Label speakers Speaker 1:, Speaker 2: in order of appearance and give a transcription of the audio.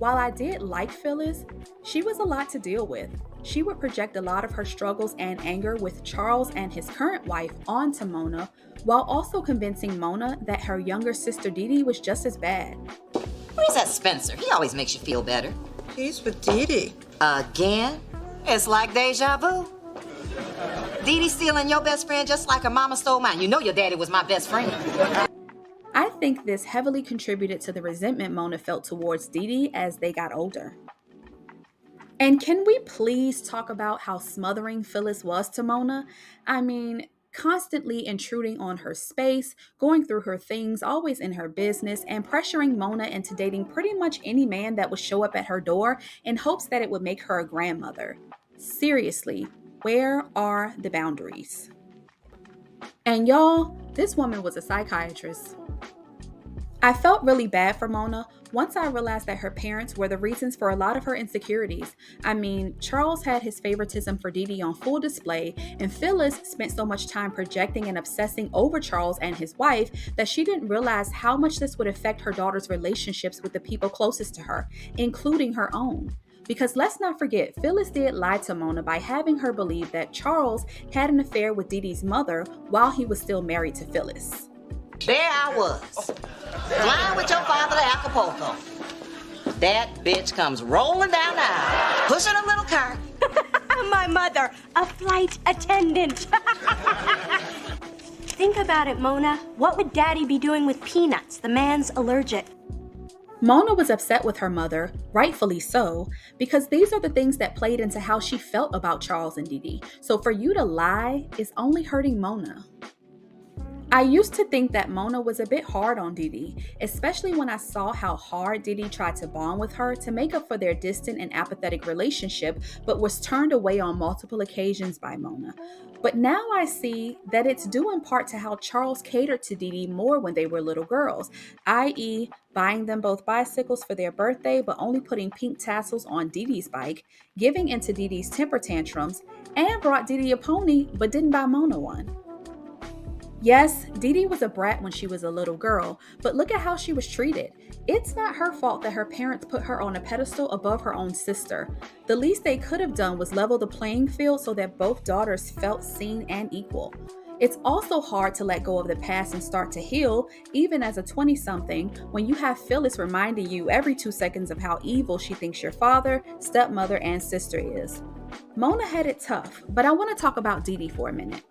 Speaker 1: While I did like Phyllis, she was a lot to deal with. She would project a lot of her struggles and anger with Charles and his current wife onto Mona, while also convincing Mona that her younger sister DeeDee was just as bad.
Speaker 2: Where's that Spencer? He always makes you feel better.
Speaker 3: He's with DeeDee.
Speaker 2: Again? It's like deja vu. DeeDee stealing your best friend just like her mama stole mine. You know your daddy was my best friend.
Speaker 1: I think this heavily contributed to the resentment Mona felt towards DeeDee as they got older. And can we please talk about how smothering Phyllis was to Mona? I mean, constantly intruding on her space, going through her things, always in her business, and pressuring Mona into dating pretty much any man that would show up at her door in hopes that it would make her a grandmother. Seriously, where are the boundaries? And y'all, this woman was a psychiatrist. I felt really bad for Mona once I realized that her parents were the reasons for a lot of her insecurities. I mean, Charles had his favoritism for DeeDee on full display, and Phyllis spent so much time projecting and obsessing over Charles and his wife that she didn't realize how much this would affect her daughter's relationships with the people closest to her, including her own. Because let's not forget, Phyllis did lie to Mona by having her believe that Charles had an affair with DeeDee's mother while he was still married to Phyllis.
Speaker 2: There I was, flying with your father to Acapulco. That bitch comes rolling down the aisle, pushing a little cart.
Speaker 4: My mother, a flight attendant. Think about it, Mona. What would Daddy be doing with peanuts? The man's allergic.
Speaker 1: Mona was upset with her mother, rightfully so, because these are the things that played into how she felt about Charles and DeeDee. So for you to lie is only hurting Mona. I used to think that Mona was a bit hard on DeeDee, especially when I saw how hard DeeDee tried to bond with her to make up for their distant and apathetic relationship, but was turned away on multiple occasions by Mona. But now I see that it's due in part to how Charles catered to DeeDee more when they were little girls, i.e., buying them both bicycles for their birthday, but only putting pink tassels on DeeDee's bike, giving into DeeDee's temper tantrums, and brought DeeDee a pony, but didn't buy Mona one. Yes, DeeDee was a brat when she was a little girl, but look at how she was treated. It's not her fault that her parents put her on a pedestal above her own sister. The least they could have done was level the playing field so that both daughters felt seen and equal. It's also hard to let go of the past and start to heal, even as a 20-something, when you have Phyllis reminding you every 2 seconds of how evil she thinks your father, stepmother, and sister is. Mona had it tough, but I want to talk about DeeDee for a minute.